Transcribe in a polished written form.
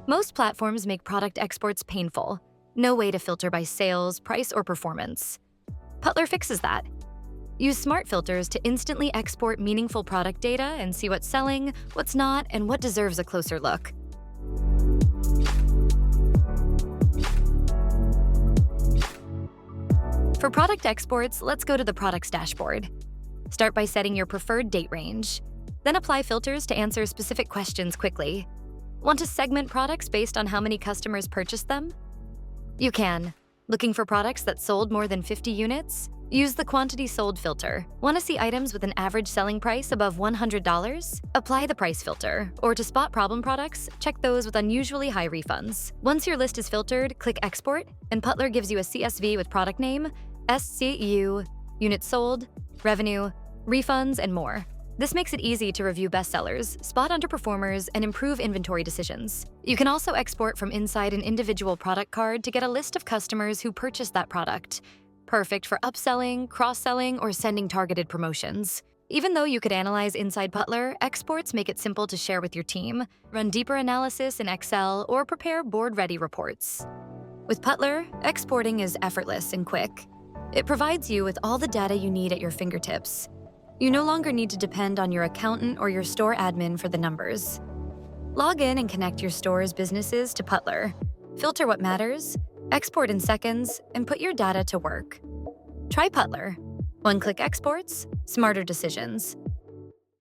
Most platforms make product exports painful. No way to filter by sales, price, or performance. Putler fixes that. Use smart filters to instantly export meaningful product data and see what's selling, what's not, and what deserves a closer look. For product exports, let's go to the products dashboard. Start by setting your preferred date range. Then apply filters to answer specific questions quickly. Want to segment products based on how many customers purchased them? You can. Looking for products that sold more than 50 units? Use the quantity sold filter. Want to see items with an average selling price above $100? Apply the price filter. Or to spot problem products, check those with unusually high refunds. Once your list is filtered, click Export, and Putler gives you a CSV with product name, SKU, units sold, revenue, refunds, and more. This makes it easy to review bestsellers, spot underperformers, and improve inventory decisions. You can also export from inside an individual product card to get a list of customers who purchased that product. Perfect for upselling, cross-selling, or sending targeted promotions. Even though you could analyze inside Putler, exports make it simple to share with your team, run deeper analysis in Excel, or prepare board-ready reports. With Putler, exporting is effortless and quick. It provides you with all the data you need at your fingertips. You no longer need to depend on your accountant or your store admin for the numbers. Log in and connect your store's businesses to Putler. Filter what matters, export in seconds, and put your data to work. Try Putler. One-click exports, smarter decisions.